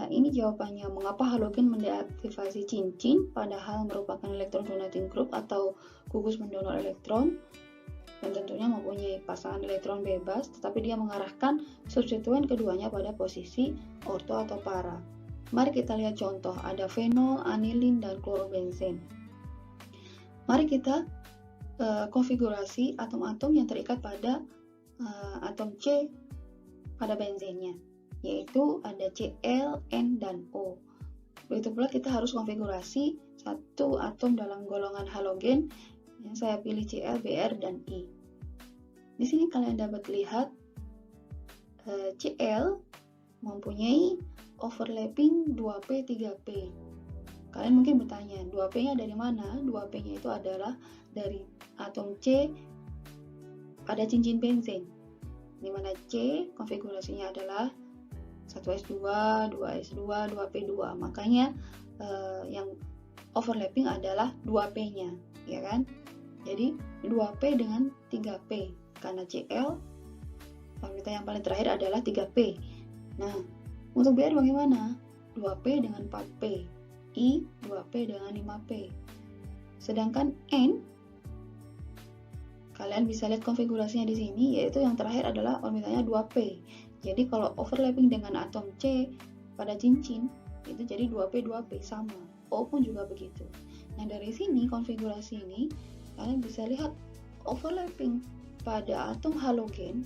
Nah, ini jawabannya. Mengapa halogen mendeaktivasi cincin padahal merupakan elektron donating group atau gugus pendonor elektron, dan tentunya mempunyai pasangan elektron bebas, tetapi dia mengarahkan substituen keduanya pada posisi orto atau para. Mari kita lihat contoh, ada fenol, anilin, dan klorobenzen. Mari kita konfigurasi atom-atom yang terikat pada atom C pada benzennya, yaitu ada Cl, N, dan O. Begitu pula kita harus konfigurasi satu atom dalam golongan halogen yang saya pilih Cl, Br, dan I. Di sini kalian dapat lihat Cl mempunyai overlapping 2p 3p. Kalian mungkin bertanya, 2p-nya dari mana? 2p-nya itu adalah dari atom C pada cincin benzen, di mana C konfigurasinya adalah 1s2, 2s2, 2p2. Makanya yang overlapping adalah 2p-nya, ya kan? Jadi 2p dengan 3p, karena Cl orbital yang paling terakhir adalah 3p. Nah, untuk Br bagaimana? 2p dengan 4p, I 2p dengan 5p. Sedangkan N, kalian bisa lihat konfigurasinya di sini, yaitu yang terakhir adalah orbitalnya 2p. Jadi kalau overlapping dengan atom C pada cincin, itu jadi 2p 2p sama. O pun juga begitu. Nah, dari sini konfigurasi ini kalian bisa lihat overlapping pada atom halogen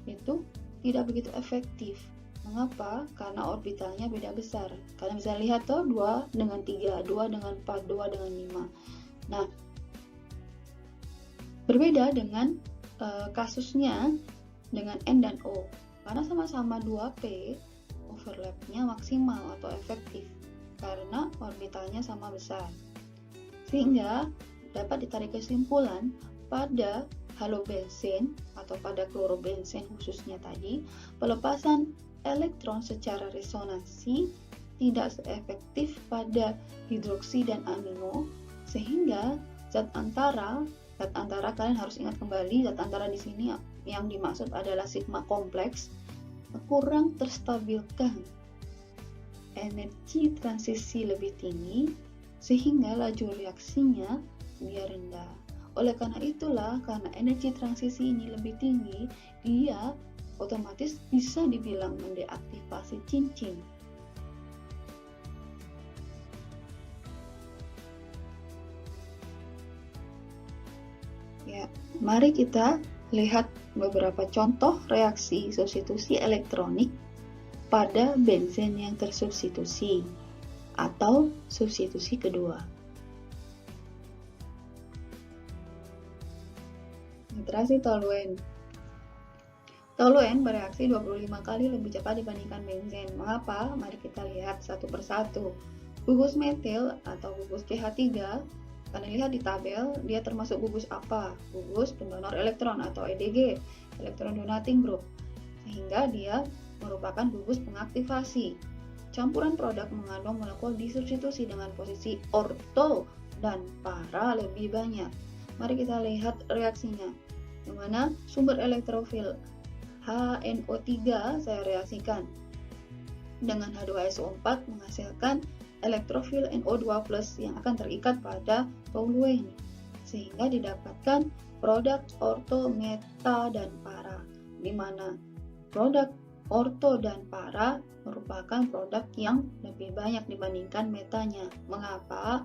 itu tidak begitu efektif. Mengapa? Karena orbitalnya beda besar. Kalian bisa lihat tuh 2 dengan 3, 2 dengan 4, 2 dengan 5. Nah, berbeda dengan kasusnya dengan N dan O. Karena sama-sama 2p, overlapnya maksimal atau efektif karena orbitalnya sama besar. Sehingga dapat ditarik kesimpulan pada halobenzen atau pada klorobenzen khususnya tadi, pelepasan elektron secara resonansi tidak seefektif pada hidroksi dan amino, sehingga zat antara kalian harus ingat kembali, zat antara di sini yang dimaksud adalah sigma kompleks, kurang terstabilkan, energi transisi lebih tinggi sehingga laju reaksinya dia rendah. Oleh karena itulah, karena energi transisi ini lebih tinggi, dia otomatis bisa dibilang mendeaktivasi cincin. Ya, mari kita lihat beberapa contoh reaksi substitusi elektronik pada benzen yang tersubstitusi atau substitusi kedua. Nitrasi toluen. Toluen bereaksi 25 kali lebih cepat dibandingkan benzen. Mengapa? Mari kita lihat satu persatu. Gugus metil atau gugus CH3, kalian lihat di tabel, dia termasuk gugus apa? Gugus pendonor elektron atau EDG, elektron donating group. Sehingga dia merupakan gugus pengaktifasi. Campuran produk mengandung molekul disubstitusi dengan posisi orto dan para lebih banyak. Mari kita lihat reaksinya. Di mana sumber elektrofil HNO3 saya reaksikan dengan H2SO4 menghasilkan elektrofil NO2+ yang akan terikat pada toluen, sehingga didapatkan produk orto, meta, dan para, di mana produk orto dan para merupakan produk yang lebih banyak dibandingkan metanya. Mengapa?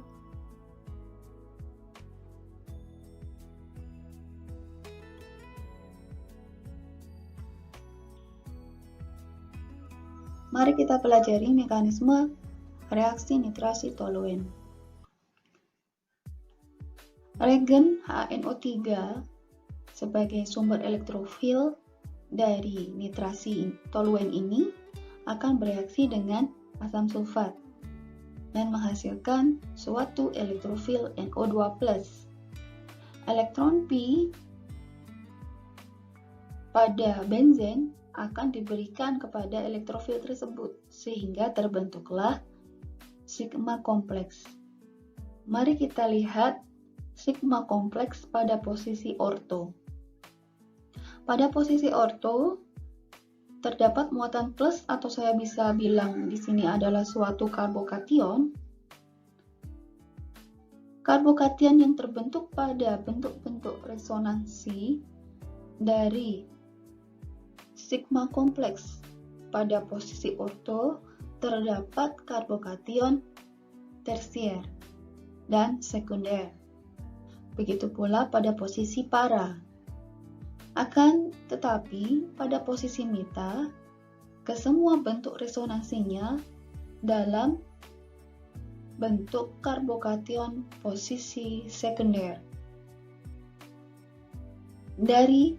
Mari kita pelajari mekanisme reaksi nitrasi toluen. Regen HNO3 sebagai sumber elektrofil dari nitrasi toluen ini akan bereaksi dengan asam sulfat dan menghasilkan suatu elektrofil NO2+. Elektron Pi pada benzen akan diberikan kepada elektrofil tersebut sehingga terbentuklah sigma kompleks. Mari kita lihat sigma kompleks pada posisi orto. Pada posisi orto, terdapat muatan plus atau saya bisa bilang di sini adalah suatu karbokation. Karbokation yang terbentuk pada bentuk-bentuk resonansi dari sigma kompleks pada posisi orto terdapat karbokation tersier dan sekunder. Begitu pula pada posisi para. Akan tetapi pada posisi meta, kesemua bentuk resonansinya dalam bentuk karbokation posisi sekunder. Dari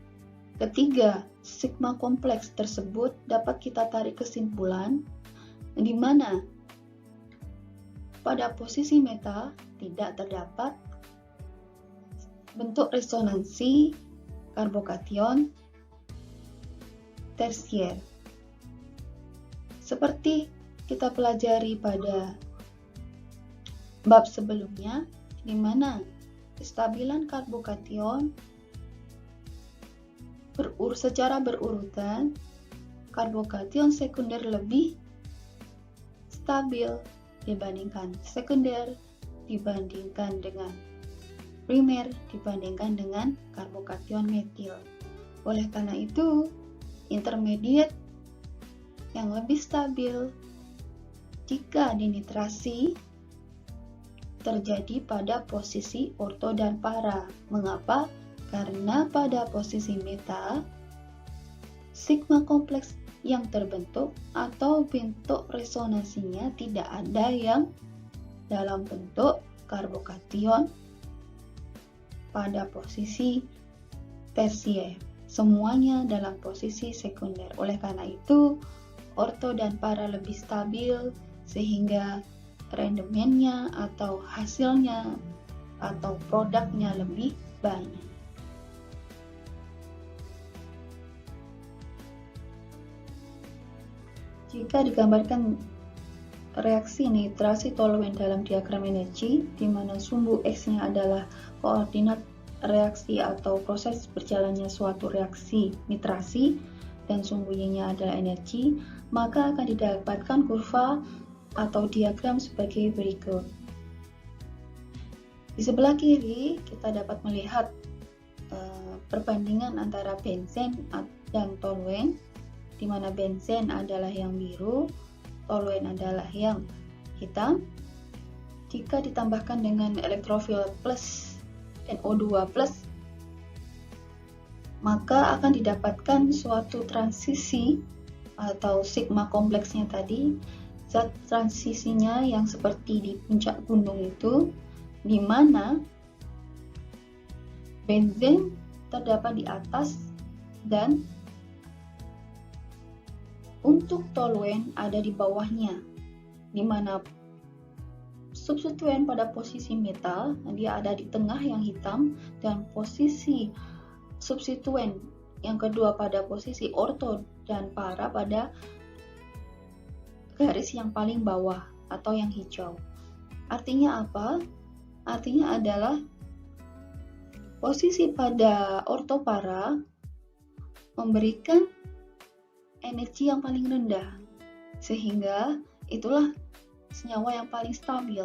ketiga sigma kompleks tersebut dapat kita tarik kesimpulan di mana pada posisi meta tidak terdapat bentuk resonansi karbokation tersier. Seperti kita pelajari pada bab sebelumnya, di mana kestabilan karbokation secara berurutan, karbokation sekunder lebih stabil dibandingkan sekunder, dibandingkan dengan primer, dibandingkan dengan karbokation metil. Oleh karena itu, intermediate yang lebih stabil jika dinitrasi terjadi pada posisi orto dan para. Mengapa? Karena pada posisi meta, sigma kompleks yang terbentuk atau bentuk resonansinya tidak ada yang dalam bentuk karbokation pada posisi tersier, semuanya dalam posisi sekunder. Oleh karena itu, orto dan para lebih stabil sehingga rendemennya atau hasilnya atau produknya lebih banyak. Jika digambarkan reaksi nitrasi toluen dalam diagram energi, di mana sumbu X-nya adalah koordinat reaksi atau proses berjalannya suatu reaksi nitrasi dan sumbu Y-nya adalah energi, maka akan didapatkan kurva atau diagram sebagai berikut. Di sebelah kiri kita dapat melihat perbandingan antara benzen dan toluen, di mana benzen adalah yang biru, toluen adalah yang hitam. Jika ditambahkan dengan elektrofil plus NO2+, maka akan didapatkan suatu transisi atau sigma kompleksnya tadi, zat transisinya yang seperti di puncak gunung itu, di mana benzen terdapat di atas dan untuk toluen ada di bawahnya, di mana substituen pada posisi metal dia ada di tengah yang hitam, dan posisi substituen yang kedua pada posisi orto dan para pada garis yang paling bawah atau yang hijau. Artinya apa? Artinya adalah posisi pada orto para memberikan energi yang paling rendah, sehingga itulah senyawa yang paling stabil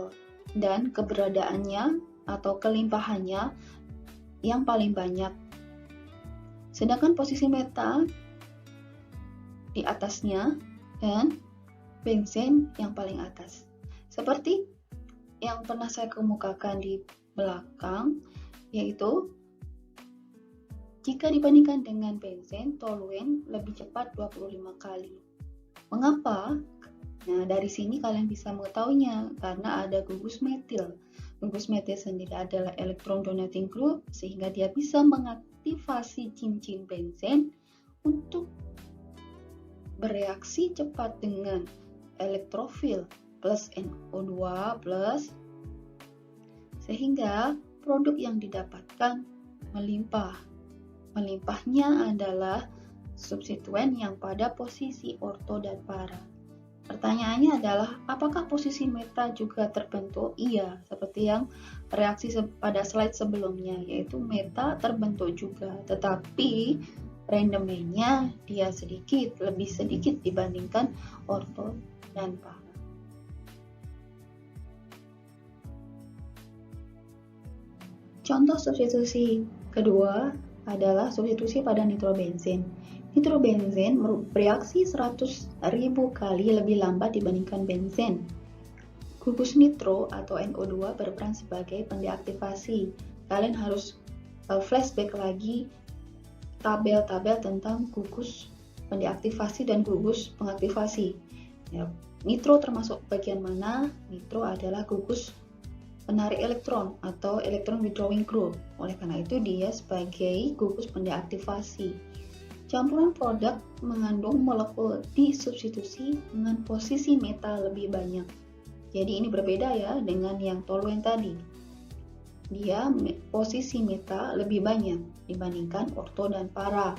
dan keberadaannya atau kelimpahannya yang paling banyak. Sedangkan posisi meta di atasnya dan benzen yang paling atas. Seperti yang pernah saya kemukakan di belakang, yaitu jika dibandingkan dengan benzen, toluen lebih cepat 25 kali. Mengapa? Nah, dari sini kalian bisa mengetahuinya karena ada gugus metil. Gugus metil sendiri adalah elektron donating group, sehingga dia bisa mengaktifasi cincin benzen untuk bereaksi cepat dengan elektrofil plus NO2+, sehingga produk yang didapatkan melimpah. Melimpahnya adalah substituen yang pada posisi orto dan para. Pertanyaannya adalah, apakah posisi meta juga terbentuk? Iya, seperti yang reaksi pada slide sebelumnya, yaitu meta terbentuk juga. Tetapi rendemennya dia lebih sedikit dibandingkan orto dan para. Contoh substitusi kedua adalah substitusi pada nitrobenzen. Nitrobenzen bereaksi 100.000 kali lebih lambat dibandingkan benzen. Gugus nitro atau NO2 berperan sebagai pendeaktivasi. Kalian harus flashback lagi tabel-tabel tentang gugus pendeaktivasi dan gugus pengaktifasi. Ya, nitro termasuk bagian mana? Nitro adalah gugus penarik elektron atau electron withdrawing group. Oleh karena itu dia sebagai gugus pendeaktivasi. Campuran produk mengandung molekul disubstitusi dengan posisi meta lebih banyak. Jadi ini berbeda ya dengan yang toluen tadi. Dia posisi meta lebih banyak dibandingkan orto dan para.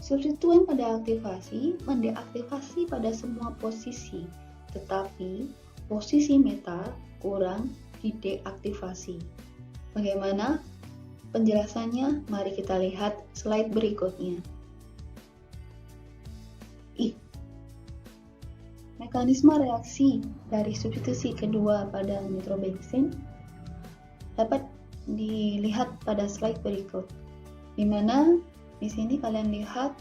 Substituen pada aktivasi mendeaktivasi pada semua posisi, tetapi posisi meta kurang dideaktivasi. Bagaimana penjelasannya? Mari kita lihat slide berikutnya. Mekanisme reaksi dari substitusi kedua pada nitrobenzen dapat dilihat pada slide berikut, di mana di sini kalian lihat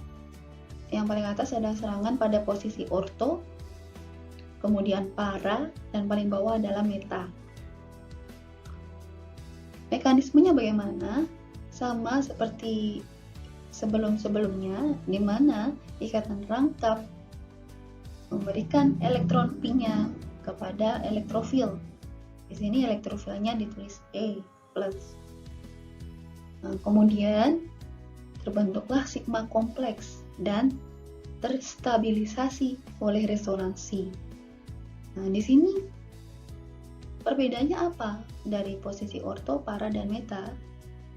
yang paling atas ada serangan pada posisi orto, kemudian para, dan paling bawah adalah meta. Mekanismenya bagaimana? Sama seperti sebelum-sebelumnya, di mana ikatan rangkap memberikan elektron P-nya kepada elektrofil. Di sini elektrofilnya ditulis A+. Nah, kemudian terbentuklah sigma kompleks dan terstabilisasi oleh resonansi. Nah, di sini perbedaannya apa dari posisi orto, para, dan meta?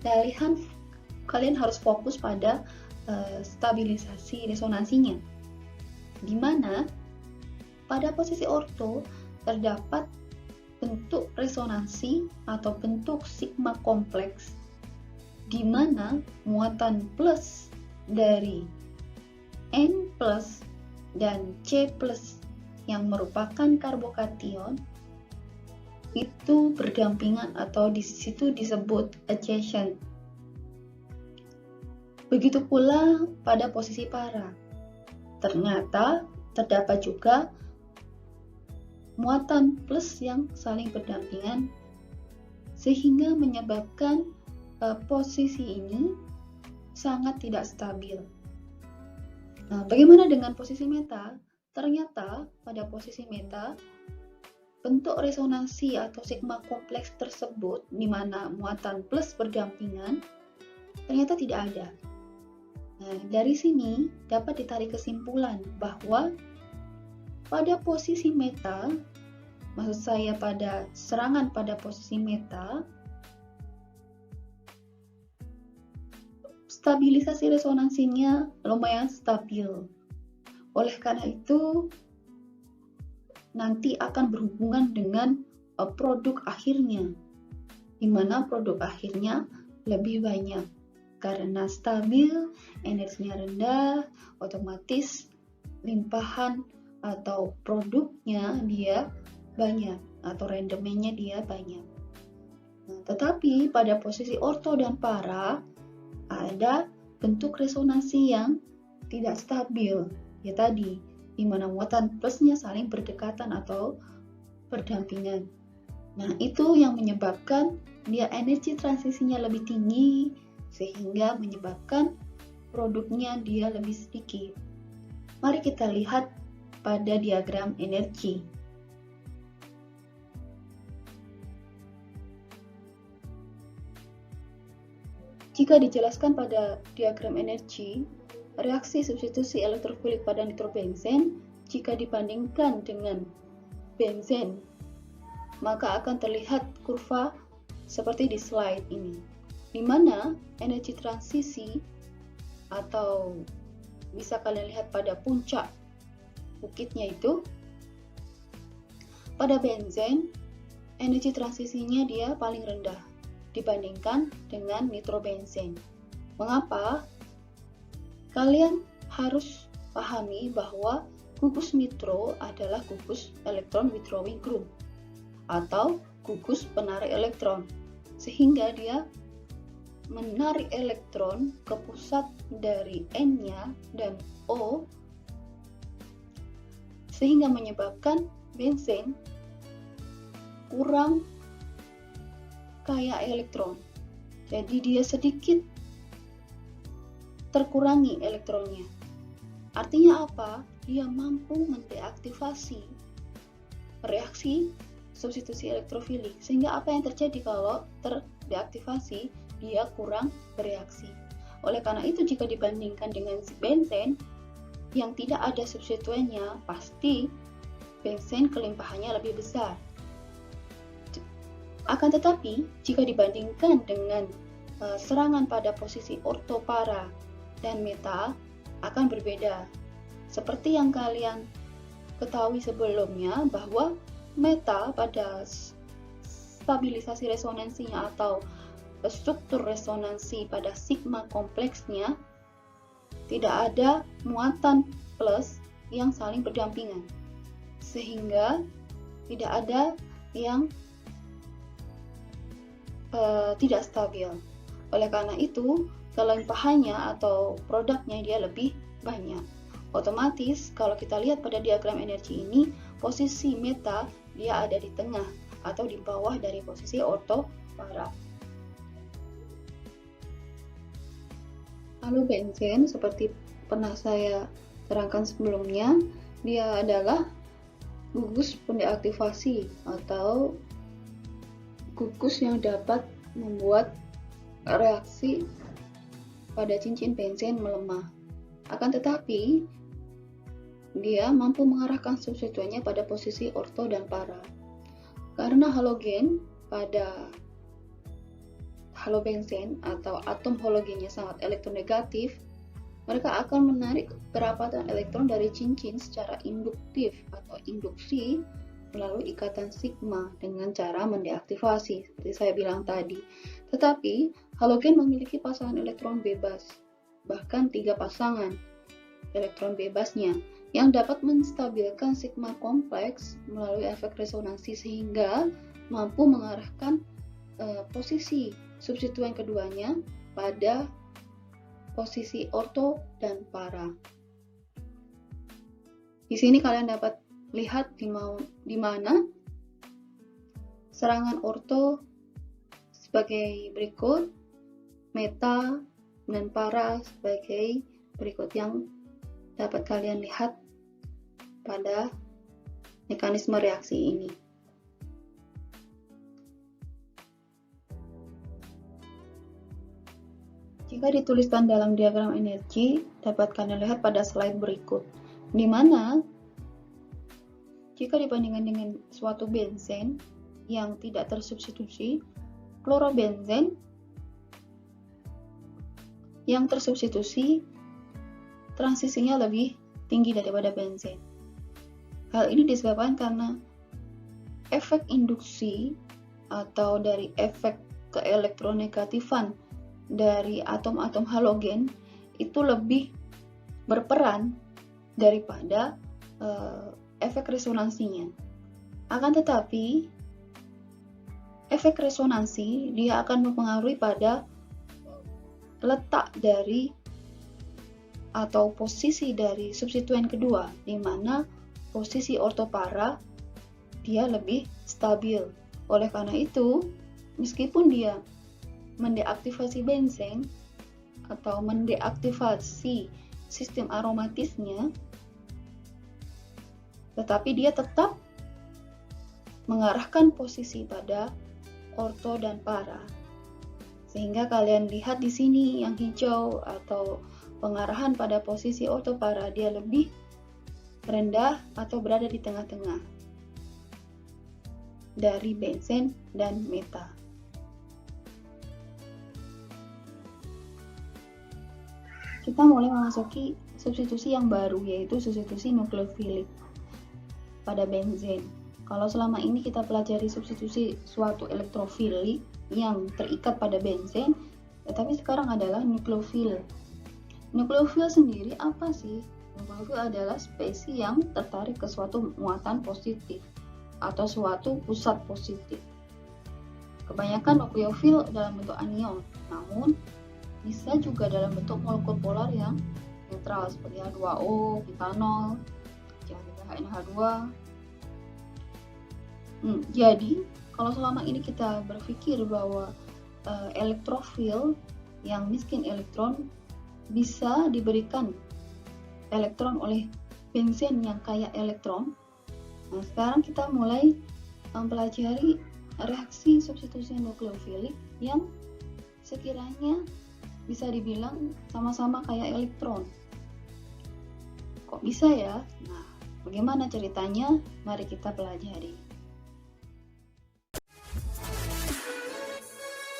Kalian harus fokus pada stabilisasi resonansinya, di mana pada posisi orto terdapat bentuk resonansi atau bentuk sigma kompleks, di mana muatan plus dari N plus dan C plus yang merupakan karbokation itu berdampingan atau di situ disebut adjacent. Begitu pula pada posisi para. Ternyata terdapat juga muatan plus yang saling berdampingan sehingga menyebabkan posisi ini sangat tidak stabil. Nah, bagaimana dengan posisi meta? Ternyata pada posisi meta bentuk resonansi atau sigma kompleks tersebut di mana muatan plus berdampingan ternyata tidak ada. Nah, dari sini dapat ditarik kesimpulan bahwa pada posisi meta, maksud saya pada serangan pada posisi meta, stabilisasi resonansinya lumayan stabil. Oleh karena itu, nanti akan berhubungan dengan produk akhirnya, di mana produk akhirnya lebih banyak. Karena stabil, energinya rendah, otomatis limpahan atau produknya dia banyak atau rendemennya dia banyak. Nah, tetapi pada posisi orto dan para ada bentuk resonansi yang tidak stabil, ya tadi, di mana muatan plusnya saling berdekatan atau berdampingan. Nah, itu yang menyebabkan dia energi transisinya lebih tinggi sehingga menyebabkan produknya dia lebih sedikit. Mari kita lihat pada diagram energi. Jika dijelaskan pada diagram energi, reaksi substitusi elektrofilik pada nitrobenzen jika dibandingkan dengan benzen, maka akan terlihat kurva seperti di slide ini, di mana energi transisi atau bisa kalian lihat pada puncak bukitnya itu, pada benzen energi transisinya dia paling rendah dibandingkan dengan nitrobenzen. Mengapa? kalian harus pahami bahwa gugus nitro adalah gugus elektron withdrawing group atau gugus penarik elektron, sehingga dia menarik elektron ke pusat dari N-nya dan O, sehingga menyebabkan benzen kurang kaya elektron. Jadi dia sedikit terkurangi elektronnya. Artinya apa? Dia mampu mendeaktivasi reaksi substitusi elektrofilik. Sehingga apa yang terjadi kalau terdeaktivasi? Dia kurang bereaksi. Oleh karena itu, jika dibandingkan dengan benzen yang tidak ada substituennya, pasti benzen kelimpahannya lebih besar. Akan tetapi, jika dibandingkan dengan serangan pada posisi orto, para, dan meta, akan berbeda. Seperti yang kalian ketahui sebelumnya, bahwa meta pada stabilisasi resonansinya atau struktur resonansi pada sigma kompleksnya tidak ada muatan plus yang saling berdampingan, sehingga tidak ada yang tidak stabil. Oleh karena itu, kelimpahannya atau produknya dia lebih banyak. Otomatis kalau kita lihat pada diagram energi ini, posisi meta dia ada di tengah atau di bawah dari posisi orto, para. Lalu benzen, seperti pernah saya terangkan sebelumnya, dia adalah gugus pendeaktivasi atau gugus yang dapat membuat reaksi pada cincin benzen melemah. Akan tetapi, dia mampu mengarahkan substituennya pada posisi orto dan para. Karena halogen pada halobenzen atau atom halogennya sangat elektronegatif, mereka akan menarik kerapatan elektron dari cincin secara induktif atau induksi melalui ikatan sigma dengan cara mendeaktivasi, seperti saya bilang tadi. Tetapi, halogen memiliki pasangan elektron bebas, bahkan 3 pasangan elektron bebasnya, yang dapat menstabilkan sigma kompleks melalui efek resonansi sehingga mampu mengarahkan posisi substituen keduanya pada posisi orto dan para. Di sini kalian dapat lihat di mana serangan orto sebagai berikut, meta dan para sebagai berikut yang dapat kalian lihat pada mekanisme reaksi ini. Jika dituliskan dalam diagram energi, dapat kalian lihat pada slide berikut, di mana jika dibandingkan dengan suatu benzen yang tidak tersubstitusi, klorobenzen yang tersubstitusi transisinya lebih tinggi daripada benzen. Hal ini disebabkan karena efek induksi atau dari efek keelektronegatifan dari atom-atom halogen itu lebih berperan daripada efek resonansinya. Akan tetapi, efek resonansi dia akan mempengaruhi pada letak dari atau posisi dari substituen kedua, di mana posisi ortopara dia lebih stabil. Oleh karena itu, meskipun dia mendeaktivasi benzen atau mendeaktivasi sistem aromatisnya, tetapi dia tetap mengarahkan posisi pada orto dan para. Sehingga kalian lihat di sini yang hijau atau pengarahan pada posisi orto para dia lebih rendah atau berada di tengah-tengah dari benzen dan meta. Kita mulai memasuki substitusi yang baru, yaitu substitusi nukleofilik pada benzen. Kalau selama ini kita pelajari substitusi suatu elektrofilik yang terikat pada benzen, tetapi sekarang adalah nukleofil. Nukleofil sendiri apa sih? Nukleofil adalah spesies yang tertarik ke suatu muatan positif atau suatu pusat positif. Kebanyakan nukleofil dalam bentuk anion, namun bisa juga dalam bentuk molekul polar yang netral seperti H2O, butanol, NH2. Jadi, kalau selama ini kita berpikir bahwa elektrofil yang miskin elektron bisa diberikan elektron oleh benzen yang kaya elektron. Nah, sekarang kita mulai mempelajari reaksi substitusi nukleofilik yang sekiranya bisa dibilang sama-sama kaya elektron. Kok bisa ya? Nah, bagaimana ceritanya? Mari kita pelajari.